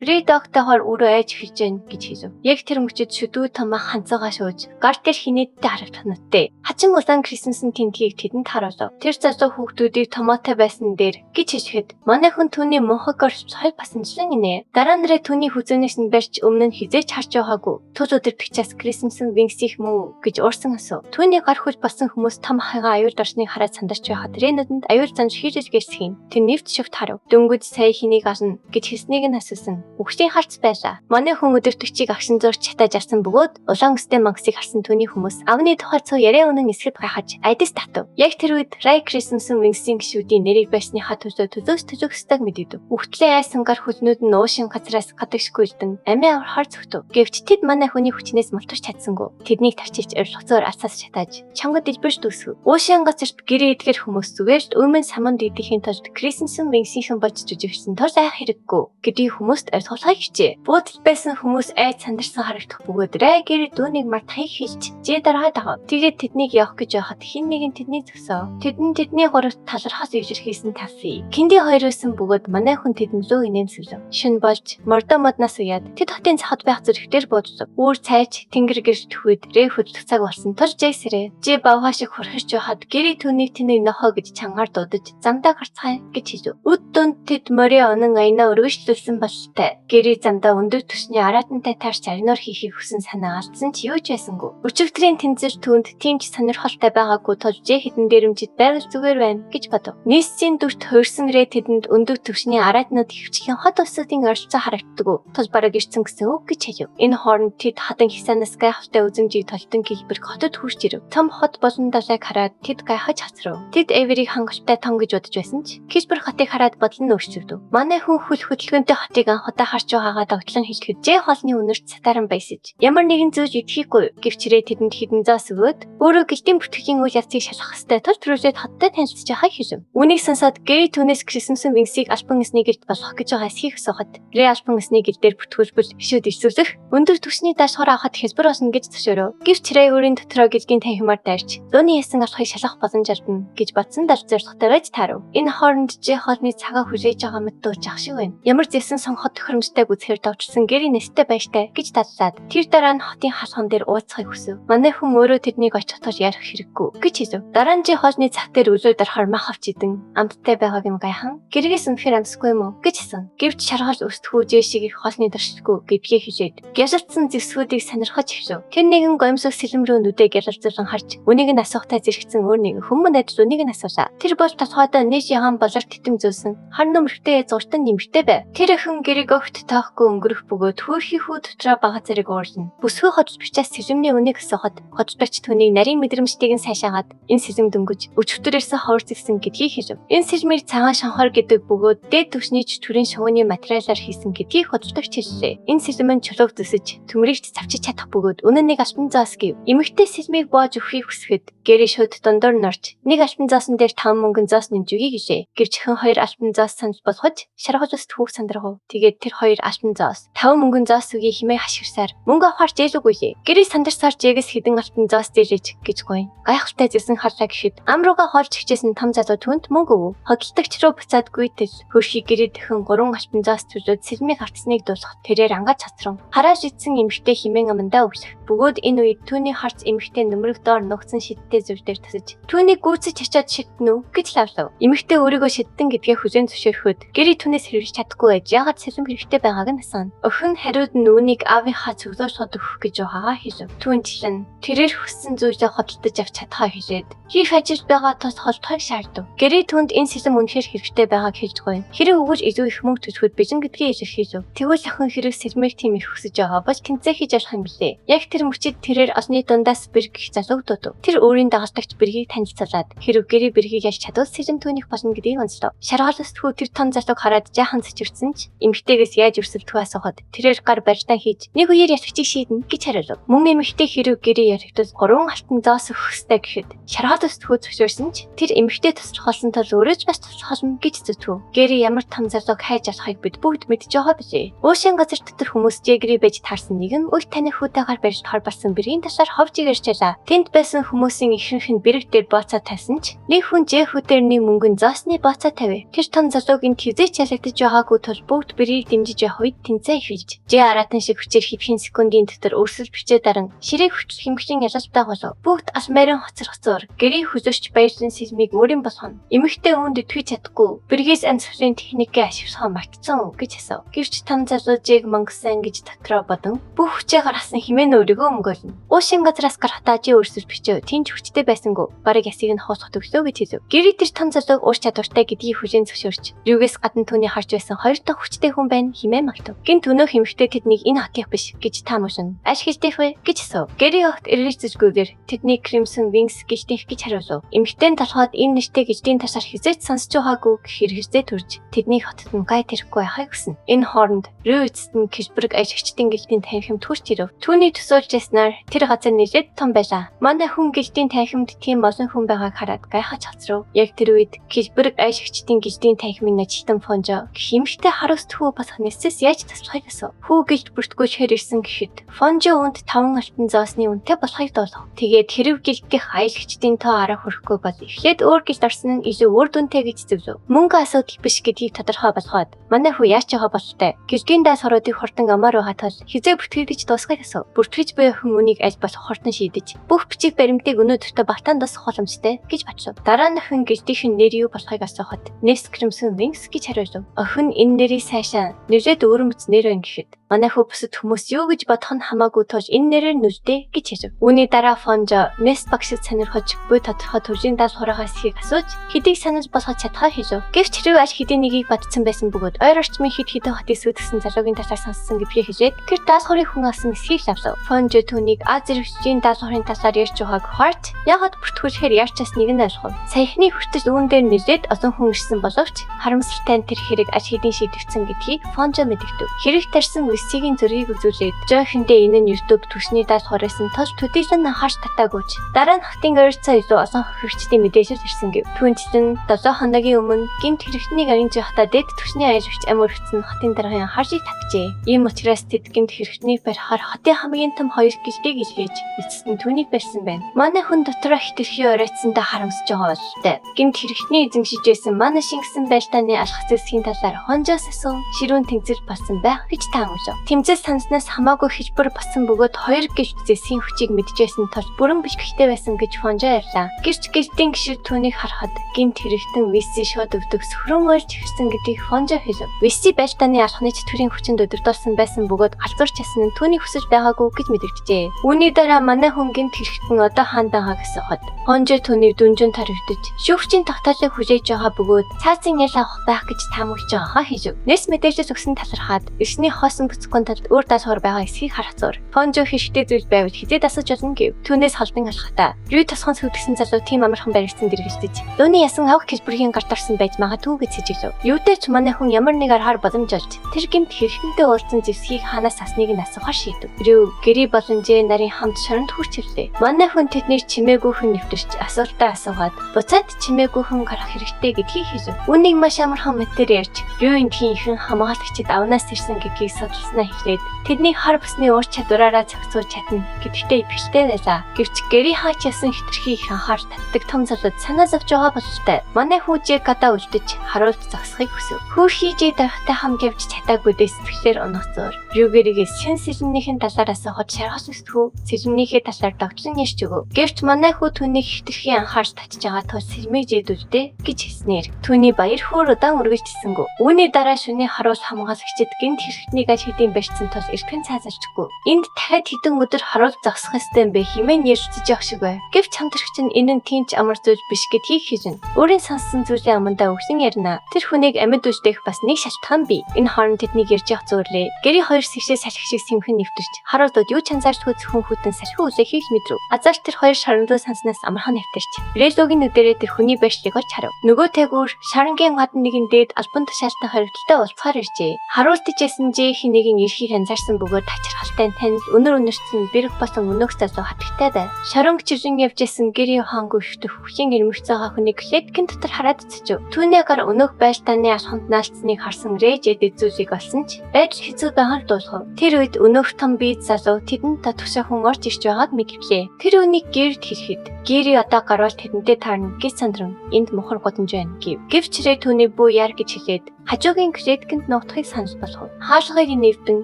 Редактор өөрөө айж хийж гэн гэж хэлв. Яг тэр мөчөд шүдүү томаа ханцаагаа шууж, гар дээр хинээдтэй харагдах нүдтэй. Хачин улаан Кристенсен тентгийг тэдэнд харуулв. Тэр залуу хүүхдүүдийг томоотой байсан дээр гэж хэлэхэд манай хүн түүний мөнхөг орч хай басанчлан инэ. Дараа нь түүний хүзөөнөөс нь барьж өмнө нь хизээч харж байгаагүй. Тул өдөр пикчаас Кристенсен вингсих мүү гэж уурсан асуу. Түүний гар хөл басан хүмүүс том хайгаа аюул дарсныг хараад сандарч байхад рэнүүдэнд аюул занж хийжэлгээсхийн. Тэр нэвт шивт харав. Дөнгөж сая хэнийг арна гэж хэлснийг нь асуусан. Үхлийн харц байлаа. Манай хүн өдөртөгчийг агшин зурж чатаж арсан бөгөөд улаан өстэй мангасыг харсан түүний хүмүүс авны тухай цоо яриа өнөн эсгэд гайхаж айдас татв. Яг тэр үед Рай Кристенсен вингсийн гишүүдийн нэрийг барьсныхаа төлөөстөг мэдээв. Үхтлээ айсан гар хөлнүүд нь уушин газраас гадагшгүй илтэн амиа аврахаар зүгтв. Гэвч тэд манай хүний хүчнээс мултарч чадсангүй. Тэднийг тарчиж орхицоор асаас шатааж чангад дэлбэрч дүүсв. Уушин газарт гэрээ идгэр хүмүүс зүгээр өмнө саманд идэхийн тулд Кристенсен вингсийн бож жүжигчсэн тул айх хэрэггүй гэдгийг хүмүүст ойлгуулахыг хичээ. Буудал байсан хүмүүс айд сандарсан харагдах бөгөөд Рай гэр дүүнийг мартахыг хэлж зээ дараад авав. Тэгээд тэднийг явах гэж байхад хэн нэгэн тэдний зөсөө. Тэдний гуравт талархаас ивжирхийсэн кафе. Кэнди хоёроос бөгөөд манай хүн тэдэнд лөө инээмсэв. Шин болж мордо моднаас уяад тэд хотын цахад байх зүрхтэр буудав. Үүр цайж тэнгэр гэрч төхөд Рэй хөдлөх цаг болсон тул Жэйсрэ жи бавгаа шиг хурхирч байхад гэри түүнийг тэнийг нохоо гэж чангаар дуудаж замдаа гарцгаая гэж хэлв. Үд дунд тэд морийн онон аянаа өргөжлүүлсэн бололтой. Гэри замдаа өндөр түвшний аратантай таарч ариноор хийхийг хүсэн санаа алдсан ч юу ч байсангүй. Өчигдрийн тэнцэр түүнд тийм ч сонирхолтой байгаагүй тул Жэ хідэн дээрэмжид байгаль зүгээр байна гэж бодов. Нийсцийн дүрт хөрсөн Рэй тэдэнд өндөр түвшний аратнууд хөвчгийн хот усуудын оролцоо харагддаг. Тул бараг ирсэн гэсэн үг гэж хэлв. Энэ хооронд тэд хадан хисанаас гайхалтай үзэмжийг толтон гэлбэр хотод хүрч ирэв. Том хот болон далайг хараад тэд гайхаж хацрав. Тэд Эверийг хангалттай том гэж бодож байсан ч Кисбер хотыг хараад бодол нь өөрчлөгдөв. Манай хүн хөл хөдөлгөөнтэй хотыг анхудаа харж байгаагаа догтлон хэлэхэд Жэ хоолны үнэрт сатаран баясаж ямар нэгэн зөөж идэхийгүй гэвчрээ тэдэнд хідэн зоос өгөөд өөрөө гэлтийн бүтгэхийн үйл явцыг шалгах ёстой тул project хоттой танилцж байгааг хэлв. Үүнийг сонсоод Гэри түүнээс Кристенсен вингсийг альбан эсний гэрт болгох гэж байгаа эсхийг асуухад Рэй альбан эсний гэр дээр бүртгүүлбэл гişүүд ирсүүлэх өндөр түвшний даашгаар авахд хэлбэр осно гэж зөвшөөрөв. Гэвч Рэй өөрийн дотроо гэлгийн танхимаар дайрч зөөний ясан алхахыг шалгах боломж алдна гэж бодсон дал зорилготой байж таарав. Энэ хооронд Жэ хоолны цагаа хүлээж байгаа мэт дууж ах шиг байна. Ямар зэсэн сонгоход тохиромжтой үзэхээр давчсан Гэри нэстэй баяртай гэж дадлаад тэр дараа нь хотын халхан дээр ууцхыг хүсв. Манай хүн өөрөө тэднийг очихтож ярих хэрэггүй гэж хэлв. Дараа нь Жэ хоолны цаг дээр өлөө дарахаар мах авч идэн амттай байгааг юм гайхан. Гэргээс үнэхээр амсгүй юм уу гэж хэлсэн. Гэвч шаргал өсдөхүү Жэ шиг их хоолны дуршилгүй гэдгийг хэлээд гялалцсан зэвсгүүдийг сонирхож ихшв. Тэр нэгэн гомсог сэлэм рүү нүдээ гялалзуулан харж үнийг нь асуухтай зэрэгцэн өөр нэгэн хүмүүс найдаж үнийг нь асуусаа. Тэр бол толгойдоо нэг ягаан болор титэм зөөсөн хан нөмөрхтэй зуртан нэмэртэй байв. Тэр хэн гэрэг огт тоохгүй өнгөрөх бөгөөд хөөрхий хүү дотроо бага зэрэг уурна. Бүсгүй хоцбичээс сэлэмний үнийг асуухад хоцбич түүнийг нарийн мэдрэмжтэйг нь сайшаагаад энэ сэлэм дөнгөж өчтөрөөсөө ховор згсэн гэдгийг хэлв. Энэ сэлмийг цагаан шанхаар гэдэг бөгөөд дээд түвшний чөтгөрийн шувууны материалаар хийсэн гэдгийг хоцбич хэллээ. Энэ сэлэм нь чулууг зөсөж төмөрөгч завчиж чадах бөгөөд үнэн нэг альбан зоос гэв. Эмэгтэй сэлмийг боож өгөхийг хүсэхэд Гэри шууд дундуур норч нэг альбан зоосон дээр 5 мөнгөн зоос нэмж өгье гэжээ. Гэвч хэн хоёр альбан зоос санал болгож шаргал ус түүх сандрагав. Тэгээд тэр хоёр альбан зоос 5 мөнгөн зоос үгүй химээ хашгирсаар мөнгө авахар жээлүгүйе. Гэри сандарсаар Жэгээс хідэн альбан зоос дээлэж гэж гойн. Гайхалтай зэсэн харлаа гэхэд ам руугаа хоолж хичээсэн том залуу түнд мөнгө өв. Хөдөлтөгч рүү буцаад гүйтэл хөрхий Гэри дхэн 3 альбан зоос төлөөд сэлмийг хартсныг дуусгах тэрээр ангаж цацрав. Харааш идсэн эмэгтэй химэн амандаа өглөх. Бөгөөд энэ үед түүний харц эмэгтэй нөмрөг доор нухацсан шидтэй зүр дээр тасаж түүнийг гүйцэж чачаад шидтэн үү гэж лавлав. Эмэгтэй өөрийгөө шидтэн гэдгээ хүлээн зөвшөөрөхөд Гэри түүнээс хэрэгж чадахгүй байж яагаад сэлэм хэрэгтэй байгааг нь асуув. Охин хариуд нь үүнийг аавынхаа цөглөөс шууд өгөх гэж байгаагаа хэлв. Түүнчлэн тэрээр хүссэн зүйлээ хөдөлтөж авч чадхаа хэлээд хийх ажил байгаа тус холтойг шаардав. Гэри түүнд энэ сэлэм үнэхээр хэрэгтэй байгааг хэлж гойн. Хэрэг өгөж илүү их мөнгө төлөхөд бэлэн гэдгийг илэрхийлв. Тэгвэл охин хэрэг сэлмийг тийм их хүсэж байгаа бол тэнцээ хийж болох юм билээ. Яг тэр мөчид тэрээр осны дундаас бэрг гих залууг дуудав. Тэр өөрийн дагалдагч бэргийг танилцуулаад хэрэг Гэри бэргийг яаж чадвал сэлэм түүних болно гэдгийг онцлов. Шаргалаас тхүү тэр тон залууг хараад жаахан цэцэрсэн ч эмэгтэйгээс яаж өрсөлдөхөө асуухад тэрээр гар барьтаа хийж нэг үеэр ятгчийг шийднэ гэж хариулв. Мөн эмэгтэй хэрэг Гэри яригдвал 3 алтан зоос өгөх ёстой гэхэд шаргалаас тхүү зөвшөөрсөн ч тэр эмэгтэй туслахсан тул өөрөөч бас туслахна гэж зүтгв. Гэри ямар том залууг хайж алахыг бид бүгд мэдж байгаа билээ. Уушин газар дотор хүмүүс Жэгри байж таарсан нэг нь үл таних хүүтэйгээр барьж хорбарсан бэргийн тасаар ховж ирчээлээ. Тэнд байсан хүмүүсийн ихэнх нь бэрэг дээр бооцоо тавьсан ч нэг хүн Жэхүүдээр нэг мөнгөн зоосны бооцоо тавив. Тэр том залуугийн твзээч ялагдаж байгаагүй тул бүгд бэрийг дэмжиж явах үед тэнцээ ихвэлж J-аратан шиг хүчээр хэдхэн секундын дотор өрсөлд бичээ даран ширээг хүч хэмхлэн ялалтай болов. Бүгд асмарын хоцрогцоор гэрийн хөзөрч баярлан сэлмийг өөрийн болгоно. Эмэгтэй үүнд итгэж чадахгүй. Бригээс ансрын техникээ ашиглах магтсан гэж асуув. Гэвч там залуу Жэг мангасан гэж дотроо бодон бүх хүчээ гаргасан хэмээн өөрийгөө өнгөлнө. Уушин газраас гарахтаа Жэ өрсөлд бичээ тэнч хүчтэй байсангүй. Бараг ясыг нь хоосох төгсөө гэж хэлв. Гэри тэр там залууг уур чадвартай гэдгийг хүлээн зөвшөөрч Рюгээс гадна түүний харж байсан хоёр дахь хүчтэй хүн байна хэмээн магтав. Гин өнөө хэмэгтэй тэднийг энэ хотынх биш гэж таамаглан. Аш хэлдэх вэ гэж асуув. Гэри огт эргэлзэжгүйгээр тэдний Crimson Wings гэж гэж хариулв. Эмэгтэй толгойд энэ нэртэй гжлийн ташаар хизээч сонсч байгаагүй гэхээр хэрзээ төрж тэдний хотод нь гай тэрэхгүй байхыг хүснэ. Энэ хооронд Рю эцэст нь Кишберг ажигчдын гэлтийн танхимд хүрч ирв. Түүний төсөөлж яснаар тэр газар нэлээд том байлаа. Манай хүн гэлтийн танхимд тийм олон хүн байгааг хараад гайхаж хоцров. Яг тэр үед Кишберг ажигчдын гэлтийн танхимын ажилтан Фонжо хэмжтэй харуулт хүү босох нэсээс яаж таслахыг асуув. Хүү гэлт бүртгүүлж хэр ирсэн гэхэд Фонжо үүнд 5 алтан зоосны үнэтэй болохыг дуулав. Тэгээд хэрв гэлтийн аялагчдын тоо араа хүрэхгүй бол эхлээд өөр гэлт орсон нь илүү өөр дүнтэй гэж зөвлөв. Мөнгө асуудал биш гэдгийг тодорхой болгоод манай хүү яаж байгаа болтой. Гэлтийн даас хоруудыг хурдан амар байгаа тул хизээ бүртгэгдэж дуусгахыг асуув. Бүртгэж буй хүн үнийг аль болох хурдан шийдэж бүх бичиг баримтыг өнөөдөртөө бартаан дасах боломжтой гэж бодсов. Дараа нь охин гэлтийн нэр юу болохыг асуухад Nest Crimson Wings гэж хариулв. Охин энэ нэрийг сайшаа нэрээд өөрөмц нэр өн гэхэд манай хүү бусад хүмүүс юу гэж бодох нь хамаагүй тул энэ нэрээр нүдэ гэж хэлв. Үүний дараа Фонжо Nest багшид сонирхож буй тодорхой төрлийн даас хураагаас ихийг асууж хэдийг санаж болгож чадхаа хэлв. Гэвч хэрэг аль хэдийн нэгийг батцсан байсан бөгөөд ойр орчмын хэдэн хотыг сүйтгэсэн залуугийн талаар сонссон гэдгийг хэлээд тэр даас хорыг хүн асан эсхийг авлав. Фонжо түүнийг Аз зэрэгчдийн даас хорын талаар ярьж байгааг харт ягаад бүртгүүлэхээр ярьчаас нэгэнд ойлгов. Саяхны хүртэл үүн дээр нэлээд олон хүн ирсэн боловч харамсалтай нь тэр хэрэг аль хэдийн шийдэгдсэн гэдгийг Фонжо мэдэгдэв. Хэрэг тарьсан Висигийн зургийг үзүүлээд Жохиндээ энэ нь YouTube түвшний даас хороос нь тос төдийлөн анхаарч татаагүйч дараа нь хотын ойрцоо илүү олон хөрөгчдийн мэдээлэл ирсэн гэв. Түүнчлэн 7 хоногийн өмнө гинт хэрэгтнийг аринж явахдаа дэд түвшний аяжигч амир өгсөн хотын даргын анхаарчийг татжээ. Ийм учраас тэд гинт хэрэгтнийг барихаар хотын хамгийн том хоёр гэлтийг илгээж эцэст нь түүнийг барьсан байна. Манай хүн дотроо хитрхи оройтсандаа харамсаж байгаа болтой. Гинт хэрэгтний эзэмшижсэн манай шингэсэн байлдааны алхах зэсгийн талаар Фонжоос асуув. Ширүүн тэнцэл болсон байх гэж таамаглав. Тэмцэл санснаас хамаагүй хилбэр болсон бөгөөд хоёр гэлт зэсгийн хүчийг мэдчихсэн тул бүрэн бишгтэй байсан гэж Фонжо ярьлаа. Гэрч гэлтийн гişүр түүнийг харахад гинт хэрэгтэн Виси шууд өвдөг сөхрөн уйлж ирсэн гэдгийг Фонжо хэлв. Виси байлдааны алхныг төрийн хүчинд өдөрдүүлсэн байсан бөгөөд галзуурч ясан нь түүний хүсэж байгаагүй гэж мэдэгджээ. Үүний дараа манай хүн гинт хэрэгтэн одоо хаандаа гэсэн хот. Фонжо түүнийг дүнжин таригдж шүүгчийн тогтоолыг хүлээж байгаа бөгөөд цаазын ял авах байх гэж таамаглаж байгаагаа хэлв. Нэс мэдээлэл өгсөн талархаад эрсний хоосон бүцгүүн талд өөр даасгар байгаа эсхийг харах зур. Фонжо хишгтэй зүйл байвал хизээ дасаж болно гэв. Түүнээс холдон алхахтаа Рю тосгон сүдгсэн залуу тийм амархан баригдсан дэргэлдэж лууны ясан авах хэлбэрийн гарт орсон байж магадгүй гэж сэжиглэв. Юутэй ч манай хүн ямар нэг аргаар боломж олж тэр гэмт хэрхэнтэй уулзсан зэвсгийг ханаас асныг нь асуухаар шийдэв. Рю Гэри болон Жэ нарын хамт шоронд хүрч ирлээ. Манай хүн тэднийг чимээгүй хүн нэвтэрч асуултаа асуугаад буцаад чимээгүй хүн гарах хэрэгтэй гэдгийг хэлв. Үүнийг маш амархан матер ярьж Рю энтхийн ихэн хамгаалагчид авнаас ирсэн гэдгийг судалснаа хэлээд тэдний хар бүсний ур чадвараараа зохицуулж чадна гэдэгтээ итгэлтэй байлаа. Гэвч Гэри хаач ясан хитрхи их анхаарч татдаг том залууд санаа зовж байгаа бололтой. Манай хүү Жэг гадаа үлдэж харуулт зогсохыг хүсв. Хүү хийжээ дарахтай хамт явж чадаагүй дэс тэгэхээр унагцуур. Рюгэригээс шин сэлмнийхэн талаар асуухад шаргас өсдгүү сэлмнийхээ талаар догтлон ярьж өгөв. Гэвч манай хүү түүнийг хитрхи анхаарч татж байгаа тул сэлмийг жийдүүлдэ гэж хэлснээр түүний баяр хөөр удаан үргэлжлэсэнгүү. Үүний дараа шөнийн харуул хамгаалагчид гинт хэрэгтнийг аль хэдийн барьсан тул эрхэн цаазарчгүй. Энд дахиад хэдэн өдөр харуул зогсох ёстой юм бэ хэмээн ярьж явах шиг бай. Гэвч хамтрагч нь энэ нь тиймч амар зүйл биш гэдгийг хэлнэ. Өөрийн сонссон зүйлээ амандаа өгсөн ярина. Тэр хүнийг амьд үждэх бас нэг шалтгаан бий. Энэ хооронд тэднийг ярьж явах зөөрлөө. Гэри хоёр сэгшээ салхи шиг сэмхэн нэвтэрч харуулдууд юу ч анзаарчгүй зөвхөн хүтэн салхи үлээхийг мэдрв. Азар тэр хоёр шаранлуу санснаас амархан нэвтэрч Рэлогийн нүдэрээ тэр хүний байшлыг олж харав. Нөгөө тайгуур шарангийн гадна нэгэн дээд албан тушаалтай хоригдолтой уулзахаар иржээ. Харуултж ясан Жэ хэнийг ирхийг анзаарсан бөгөөд тачирхалтай танил өнөр өнөрцөн бэрэг болсон өнөөх залуу хатагтай байв. Шаранг чирэн явж ясан Гэри хаангүй хөтөх хүчин ирмэгц байгаа хүнийг клеткийн дотор хараад цэжв. Түүний гар өнөөх байлдааны алхамд наалцсныг харсан Рэжэд эзүүлийг олсон ч байдал хэцүү байгааг дуулгав. Тэр үед өнөөх том бие залуу тэдэнд татвшаа хүн орж ирж байгааг мэдлээ. Тэр үнийг Гэрд хэлэхэд Гэри одоо гарвал тэдэнтэй таарна гэж сандран энд мухар годомж байна гэв. Гэвч Рэ түүний бүү яар гэж хэлээд Хажуугийн клеткэнд нутгийг санал болгов. Хаашгыг нэвдэн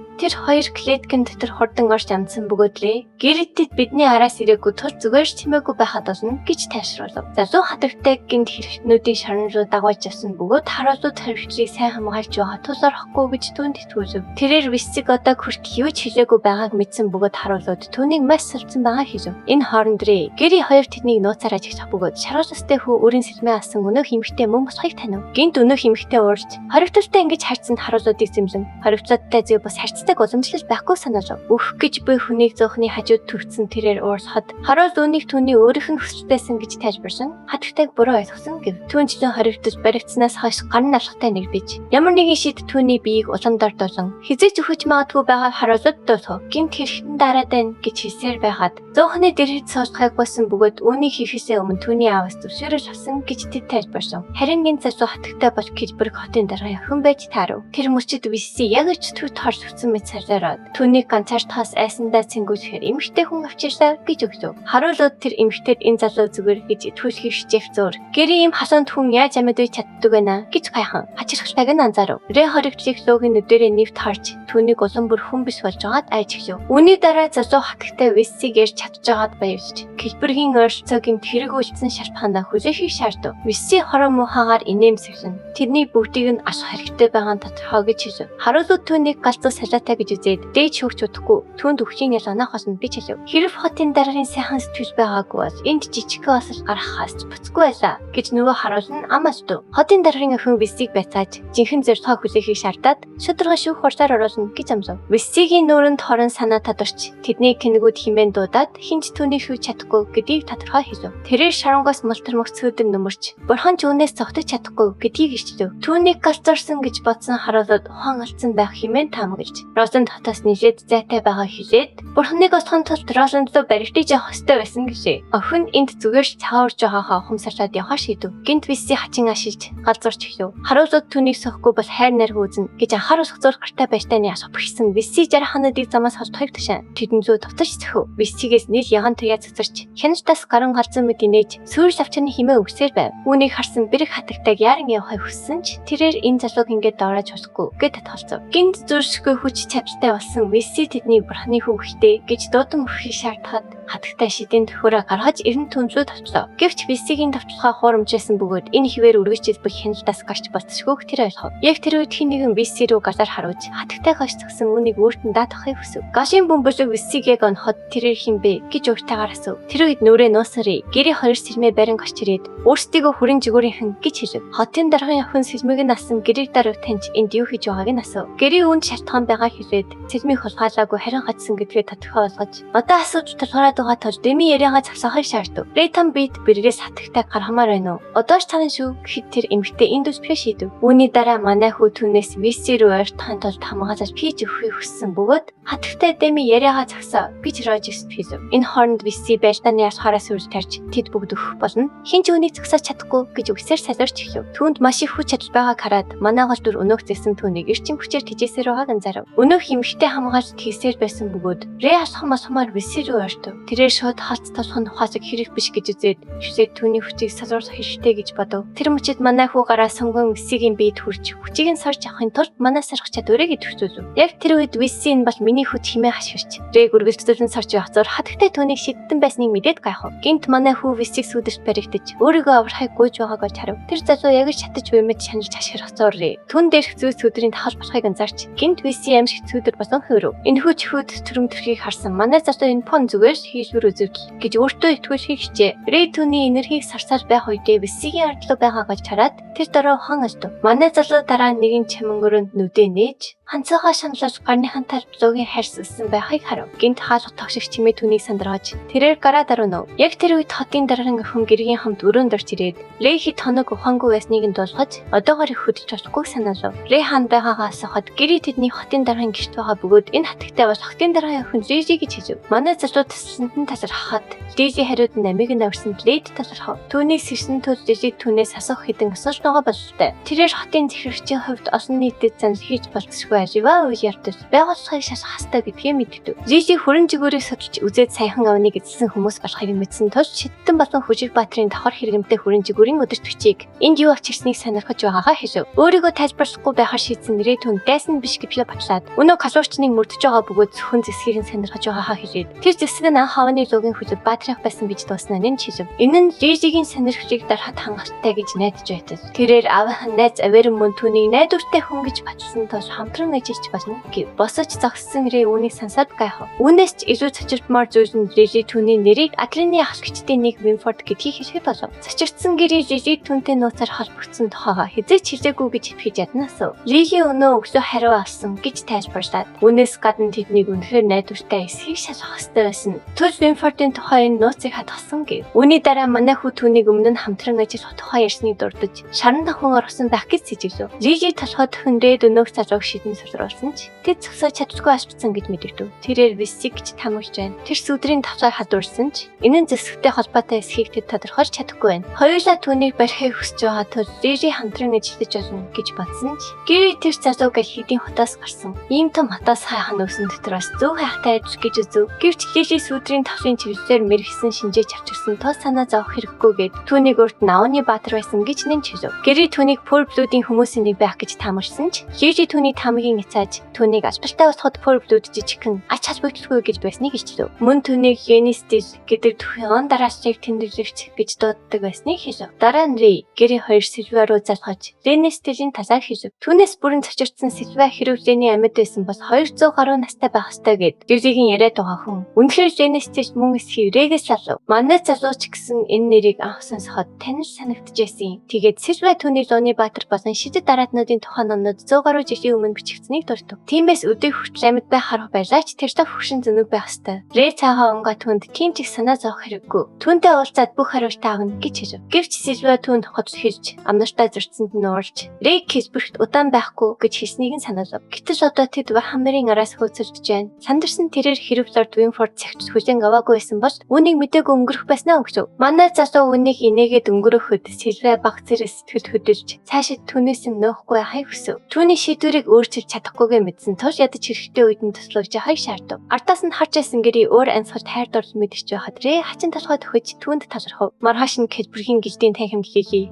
тэр хоёр клеткэн дотор хурдан орж амжсан бөгөөдлөө гэрэлтэд бидний араас ирээгүй тул зүгээр ч чимээгүй байхад болно гэж тайшруулв. Залуу хатагтай гинт хэрэгтнүүдийн шарн руу дагуулж явсан бөгөөд харуулууд хариуцлыг сайн хамгаалж байгаа тул орохгүй гэж түүнд итгүүлв. Тэрээр Виссиг одоо хүрт юу ч хэлээгүй байгааг мэдсэн бөгөөд харуулууд түүнийг маш сэрцэн байгаа хийв. Энэ хооронд Гэри хоёр тэднийг нууцаар ажиглах бөгөөд шаруулстай хүү өрийн сэлмээ асан өнөөх эмэгтэй мөн босхийг танив. Гинт өнөөх эмэгтэй уурж хоригдлолтой ингэж харьцсан харуулуудыг зэмлэн хоригдлолтой зөв бас харьцдаг уламжлал байхгүй санаалав. Өөх гэж буй хүнийг зөөхний хажууд төрсөн тэрээр уурсахад харуул үүнийг түүний өөрийнх нь хүсэлтэйсэн гэж тайлбарсан. Хатагтайг буруу ойлгосон гэв. Түүнчлэн хоригдож баригдсанаас хойш гарын алхахтай нэг бич. Ямар нэгэн шид түүний биеийг уламдаар дуулан хизээч өхөж магадгүй байгаа харуулууд дуусав. Гинт хэрхэн дараад байна гэж хэлсээр байхад зөөхний дэрхэд суусхайг болсон бөгөөд үүнийг хийхээсээ өмнө түүний аавс зөвшөөрөл авсан гэж тэд тайлбарсан. Харин гинт засуу хатагтай болж Килберг хотын дараа охин байж таарав. Тэр мөчид Висси яг ч төв тор сүцэн мэт сарлаад түүнийг ганцаардахаас айсандаа цэнгүүлэхээр эмэгтэй хүн авчирсаа гэж өгсөв. Харуулууд тэр эмэгтэйд энэ залуу зүгээр гэж итгүүлэхийг хичээх зөөр. Гэри ийм хасанд хүн яаж амьд үе чаддаг байна гэж гайхан хачирхтайг нь анзаарав. Рэ хоригдлыг луугийн нүдэрээ нэвт харж түүнийг улам бүр хүн биш болж байгаад айж эхлэв. Үүний дараа засуу хатагтай Виссиг ярьж чадж байгаад баявч Килбергийн ойролцоогийнт хэрэг үйлдсэн шалтгаанаа хүлээхийг шаардав. Висси хорон муухагаар инээмсэглэн тэрний бүгдийг нь асах хэрэгтэй байгаа нь тодорхой гэж хэлв. Харуулууд түүнийг галзуу салаатай гэж үзээд дээж хөвч удахгүй түүнд өвчийн ялганаахаас нь бич хэлв. Хэрв хотын дараагийн сайхан сэтгэл байгаагүй бас энд жижигхэн осол гарахаас буцгүй байлаа гэж нөгөө харуул нь амааств. Хотын дараагийн охин Виссиг байцааж жинхэнэ зорилгоо хүлээхийг шаардаад шударга шүүх хурцаар оруулна гэж амсав. Виссигийн нүүрэнд хорон санаа тодорч тэдний кингүүд химэн дуудаад хинч түүнийг шүүж чадахгүй гэдгийг тодорхой хэлв. Тэрээр шарангоос мултар мөх цөөдөн нөмөрч бурхан ч үүнээс цогтож чадахгүй гэдгийг ишчив. Түүнийг галзуурсан гэж бодсон харуулууд ухаан алдсан байх хэмээн таамаглаж Розент хотоос нижээд зайтай байгаа хэлээд бурханыг осгохын тулд Розент руу баригдаж явах ёстой байсан гэжээ. Охин энд зүгээр ч цааварж байгаагаа ухамсарлаад явах шийдэв. Гинт Висси хачин ашиглаж галзуурч эхлэв. Харуулууд түүнийг сөхөхгүй бол хайр найраг үзнэ гэж анхаарал зөөр гартай байштайны асуух бишсэн Висси жарахануудыг замаас холдохыг тушаа. Тэдэн зүү товтож зөхөв. Виссигээс нийл ягаан туяа цэцэрч хяналтаас гаран галзан мэд инээж сүүрс авчирны химээ өгсээр байв. Үүнийг харсан бэрэг хатагтайг яаран явахыг хүссэн ч тэрээр энэ залууг ингээд доорож хосгүй гэд толцов. Гинт зуршгүй хүч чадaltaй болсон Висси тэднийг бурхны хүүхдээ гэж дуудан өрхийг шаардахад хатагтай шидийн төхөөрөө гаргаж эрен түнзүү тавчлаа. Гэвч Виссигийн тавчлахаа хуурамжсэн бөгөөд энэ хിവэр үргэлжлэж буй хяналтаас гарч болцсоггүй тэр ойлгов. Яг тэр үед хин нэгэн Висси рүү газар харуулж хатагтай гашцсан үүнийг өөртөө даатахыг хүсв. Гашийн бөмбөлөг Виссиг яг оноход тэрээр хинбэ гэж өөртөөгаар асуув. Тэр үед нүрээ нуусарыг гэри хоёр сэрмээ барин гарч ирээд өөрсдийгөө хүрэн жигүүрийнхэн гэж хэлв. Хотын даргын охин сэлмийг нь асан гэрийг даруй таньж энд юу хийж байгааг нь асуув. Гэри үүнд шалтгаан байгаа хэлээд сэлмийг хулгайлаагүй харин хатсан гэдгээ тодорхой болгож одоо асууж тулгараад байгаа тул дэми яриагаа завсахыг шаардав. Рейтан бид бэргээс хатагтай гаргамаар байна уу? Одоо ч тань шүү гэхэд тэр эмэгтэй энд үсгээ шийдэв. Үүний дараа манай хүү түүнээс Висси рүү ойртохын тулд хамгаалаж пиж өгөхийг хүссэн бөгөөд хатагтай дэми яриагаа завсаа гэж Рожерс хэлв. Энэ хооронд Висси байлдааны ялхаараас үрж тарж тэд бүгд өгөх болно. Хин ч үүнийг зогсоож чадахгүй гэж үгсээр салуурч эхлэв. Түүнд маш их хүч чадал байгааг хараад манай гол дүр өнөөх зэсэн түүнийг эрчим хүчээр тэжээсээр байгааг анзаарав. Өнөөх эмэгтэй хамгаалж хийсээр байсан бөгөөд Рэ асхамаар Висси рүү ойртов. Тэрээр шууд хаалт толгох нь ухаасыг хэрэг биш гэж үзээд шүсээд түүний хүчийг салуурах хэрэгтэй гэж бодов. Тэр мөчид манай хүү гараа сонгон Виссигийн биед хүрч хүчийг нь сорж авахын тулд манай сарах чадварыг идэвхжүүлв. Яг тэр үед Висси энэ бол миний хүч хэмээн хашгирч Рэг үргэлжлүүлэн сорж явах зур хатагтай түүнийг шиддэн байсныг мэдээд гайхав. Гинт манай хүү Виссиг сүдэрт баригдаж өөрийгөө аврахыг гуйж байгааг олж харав. Тэр залуу яг ч шатаж баймад шанарч хашгирах зур түн дээрх зүй сүдрийн тахал болохыг анзаарч гинт Висси амжих сүдэр болон хөрөв. Энэхүү чихүүд төрөм төрхийг харсан манай залуу энэ пон зүгээр хийлвэр үзэв гэж өөртөө итгүүлэхийг хичээ. Рэй түүний энергийг сарсаар байх үедээ Виссигийн ардлуу байгааг олж хараад тэр дөрөв хон алдав. Манай залуу дараа нэгэн чамангөрөнд нүдээ нээж ханцаагаа шаналж гарныхан талд зөөгийн хайрс өссөн байхыг харав. Гинт хаалга тогших чимээ түүнийг сандаргаж тэрээр гараа даруунав. Яг тэр үед хотын дараагийн охин гэргийн хамт өрөөнд орж ирээд Рэй хит хоног ухаангүй байсныг нь дуулгаж одоогоор их хөдөлж болохгүй санаалав. Рэй хаан байгаагаа асуухад гэрий тэдний хотын дараагийн гэрт байгаа бөгөөд энэ хатагтай бас хотын дараагийн охин Лизи гэж хэлв. Манай залуу тасланд нь талархахад Лизи хариуд нь амиг нь авсанд Лейд талархав. Түүний сэрсэн тул Лизиг түүнээс асуух хэдэн асууж байгаа бололтой. Тэрээр хотын захирагчийн хувьд олон нийтэд занл хийж болцсохгүй ажива уярдас байгууллагыг шашах хастай гэдгийг мэддэг. Жижиг хүрэн жигүүрийг судалж үзээд саяхан авныг эзэлсэн хүмүүс болохыг мэдсэн тул Шиттэн болон Хүжиг Баатрын давхар хэрэгэмтэй хүрэн жигүүрийн өдөрт бичиг энд юу очирсныг сонирхож байгаагаа хэлв. Өөрийгөө тайлбарлахгүй байхаар шийдсэн нэрэтүн дайсан биш гэвч батлаад өнөө калуучныг мөрдөж байгаа бөгөөд зөвхөн зэсгийг нь сонирхож байгаагаа хэлээд тэр зэсэг нь анх авны логийн Хүжиг Баатрын байсан гэж дууснаа нэн хэлв. Энэ нь Жижигийн сонирхлыг дарахад хангалттай гэж найдаж байтал. Тэрээр авахан найз авэр мөн түүнийг найдвартай хүн гэж батлсан тул хамтран ажиллаж болно гэв. Босож зогссон Рэй үүнийг сансаад гайхав. Үүнээс ч илүү цочирдмаар зүйл нь Жижи түүний нэрийг Адрины ахлагчдын нэг Винфорд гэдгийг хэлэхэд болов. Цочирдсан гэрээ Жижи түүнтэй нууцаар холбогдсон тухайга хэзээ ч хэлээгүй гэж хэлж яднасав. Жижи өнөө өглөө хариу авсан гэж тайлбарлаад үүнээс гадна тэднийг үнэхээр найдвартай эсхийг шалгах ёстой байсан. Түл Винфордын тухай энэ нууцыг хадгалсан гэв. Үүний дараа манай хүү түүнийг өмнө нь хамтран ажиллах тухай ярьсныг дурдж шаран давхан орсон байх гэж сэжиглэв. Жижи толгойд хөндрээд өнөөх залууг шидэн сулруулсан ч тэд зогсож чаддгүй ашигдсан гэд мэдэрдэг. Тэрээр висик гэж тамилж байна. Тэр сүдрийн тавцаар хадуурсан ч энэ нь зэсгтэй холбоотой эсхийг тэд тодорхойлж чадахгүй байна. Хоёулаа түүнийг барихыг хүсэж байгаа тул Жижи хамтран ажиллаж болно гэж бодсон ч гэрээ тэр залууг хэдийн хотоос гарсан. Ийм том хотоос хайхан өсөн дотроос зөв хайхтай ажил гэж үзв. Гэвч Жижи сүдрийн тавцын чиглэлээр мэргэсэн шинжээж авчирсан тул санаа зовох хэрэггүйгээд түүнийг урд Наоны Баатар байсан гэж нэмж хэлв. Гэрээ түүнийг Пур Блүүдийн хүмүүсийн нэг байх гэж таамагласан ч Жижи түүний тамгийн эцааж түүнийг албартай усхад Пур Блүүд жижигхэн ач холбогдолгүй гэж байсныг хэлв. Мөн түүнийг Генистис гэдэг түүхэн дараачийг тэмдэглэгч гэж дууддаг байсныг хэлв. Дараа нь Рэй гэрээ хоёр Сильва руу залгаж Ренестилийн талаар хэлв. Түүнээс бүрэн цочирдсан Сильва хэрэг Рэний амьд байсан бол 200 гаруй настай байх ёстой гэд Жижигийн яриад байгаа хүн. Үнэхээр Ренестис мөн эсхийг Рэгээс салв. Манай залууч гэсэн энэ нэрийг анх сонсоход танил санагдчихсэн. Тэгээд Сильва түүний Лоны Баатар болон шидэд дараатнуудын тухай номнууд 100 гаруй жилийн өмнө бичигдсэнийг дурдв. Тиймээс өдөө хүртэл амьд байх харах байлаач тэр дах хөвшин зөнөг байх ёстой. Рэй цаагаа онгаа түнд тийм ч их санаа зовох хэрэггүй. Түүнтэй уулзаад бүх хариултаа авна гэж хэлв. Гэвч Сильва түүнд хоц хэлж амнартаа зөрчсөнд нь уурж Рэй хэлбэрт удаан байхгүй гэж хэлснийг нь санаалав. Гэтэл одоо тэд Вархаммерын араас хөөцөлдөж байна. Сандарсан тэрээр хэрэг Лорд Винфорд цагт хүлээн аваагүй байсан бол үүнийг мэдээгүй өнгөрөх байснаа өгсөв. Манай залуу үнийг инээгээд өнгөрөхөд Сильва баг зэрэг сэтгэл хөдлөж цаашид түүнээс нь нөөхгүй байхыг хүсв. Түүний шийдвэрийг өөрчилж чадахгүйгээ мэдсэн тул ядаж хэрэгтэй үед нь туслаж яхахыг шаардав. Артаас нь харж байсан гэрээ өөр ансгалт хайр дурлал мэдэрч байхад Рэй хачин толгой төхөж түүнд талархав. Маргааш нь хэлбэрхийн гэлдийн танхим хийхий.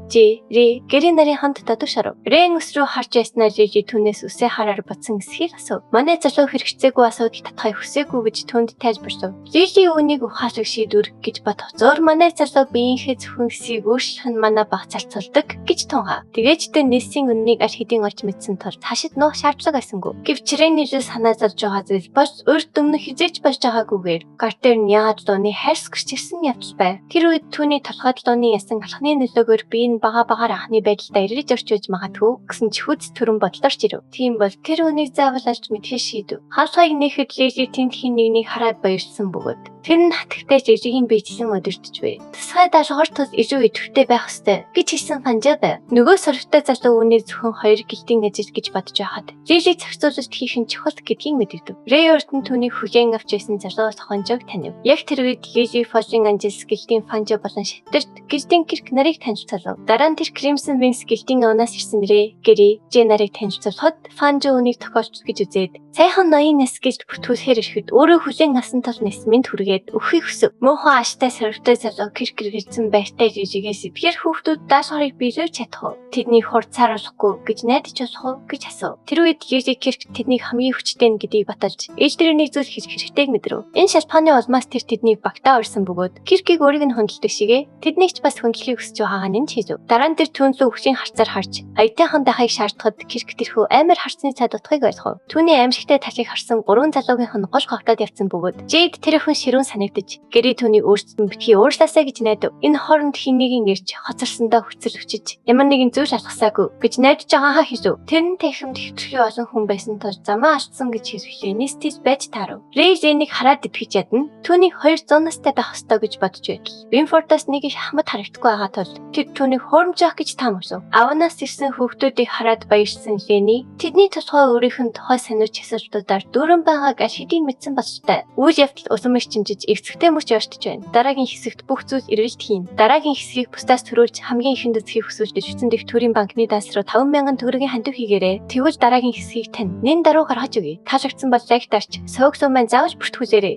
Рэй гэрээ нарын хамт дадууш харав. Рэй өс рүү харж байснаа Жижи түүнээс үсээ хараар бацсан эсхийг асуув. Манай залуу хэрэгцээгүй асуудал татахыг хүсээгүй гэж түүнд тайлбарлав. Жижи үүнийг ухаалаг шийдвэр гэж бодох. Зөөр манай залуу биеийнхээ зөвхөн эсхийг өөрчлөх нь манай баг залцуулдаг гэж тунгаа. Тэгээчдээ нийсийн үннийг аль хэдийн олж мэдсэн тул цаашид нуух шаардлага байсангүй. Гэвч Рэний жил санаа зовж байгаа зүйл бос урд өмнө хизээч болж байгаагүйгээр Гартер нь яагаад Луны хайрс гэрч ирсэн явдал байв. Тэр үед түүний толгойд Луны ясан алхны нөлөөгөөр би энэ багаар анхны байдалтай ирж орч байж магадгүй гэсэн чихүц төрөн бодлорч ирэв. Тийм бол тэр үнийг заавал алж мэдхээ шийдэв. Хаалгыг нээхэд Лили тентхийн нэгнийг хараад баярлсан бөгөөд тэр нь хатагтай Жижигийн биечлэн өдөртөж байв. Тусгай даашгаар тул илүү идэвхтэй байх ёстой гэж хэлсэн Фанжа байв. Нөгөө сорвтой залуу үүнийг зөвхөн хоёр гэлтийн ажил гэж бодож байхад Жижиг зохицуулалт хийх нь чухал гэдгийг мэдэрдэг. Рэй урд нь түүний хүлээн авч байсан залуу Фанжаг танив. Яг тэр үед Жижи Фоллин Анжелс гэлтийн Фанжа болон Шаттерт гэлтийн Кирк нарыг танилцуулав. Дараа нь тэр Кримсон Винс гэлтийн оноос ирсэн Рэй, Гэри, Жэ нарыг танилцуулахад Фанжа үүнийг тохиолч гэж үзээд сайхан ноён нэс гэж бүтүүлэхээр ирэхэд өөрөө хүлээн авсан тал нэсмэнд хүргээд өхийг хүсв. Муухай аштай сорвтой залуу Кирк гэрэлцэн байртай Жижигээс эдгээр хүүхдүүд даашгаарыг биелүүлж чадах уу? Тэднийг хурцааруулахгүй гэж найдаж болох уу гэж асуув. Тэр үед Жижи Кирк тэднийг хамгийн хүчтэй нь гэдгийг баталж ээлжлэрийн нэг зүйл хийх хэрэгтэйг мэдрэв. Энэ шалтгааны улмаас тэр тэднийг багтаа орсон бөгөөд Киркийг өөрийг нь хөндлөдөг шигээ тэднийг ч бас хөндлөхийг хүсэж байгаагаа нь хэлв. Дараа нь тэр түүнлөө өвчийн харцаар харж аятайхан дахыг шаардахад Кирк тэрхүү амар харцны цаад утгыг ойлгов. Түүний аимшигтай талыг харсан гурван залуугийнх нь гош гогтоод явцсан бөгөөд Жэйд тэр охин ширүүн санагдаж Гэри түүний өөрсдөө битгий уурлаасаа гэж найдав. Энэ хооронд хин нэгэн ирж хоцорсондоо хүчил өчиж ямар нэгэн зүйл шалгасаагүй гэж найдаж байгаагаа хэлв. Тэр нь танхимд хэвтэрхий олон хүн байсан тул замаа алдсан гэж хэлэхдээ Нистис байж таарав. Рэй Жэнийг хараад итгэж ядна. Түүнийг 200 настай байх ёстой гэж бодож байтал Винфордоос нэг их хамт харагдахгүй байгаа тул тэр түүнийг хуурмжаах гэж таамаглав. Аванаас ирсэн хүүхдүүдийг хараад баярлсан Лени тэдний толгой өөрийнх нь тухай сониуч асуултуудаар дүүрэн байгааг аль хэдийн мэдсэн болжтой. Үйл явдал усамж чимжиж эвцэгтэй мөрч явж байна. Дараагийн хэсэгт бүх зүйл эргэлт хийн. Дараагийн хэсгийг бусдаас төрүүлж хамгийн ихэнд эзхийг хүсвэж 40 дэх төрийн банкны даас руу 50000 төгрөгийн хандив хийгээрэй. Тэгвэл дараагийн хэсгийг тань нэн даруй гаргаж өгье. Таашаагдсан бол лайк дарч, сувг сум маань заавч бүртгүүлээрэй.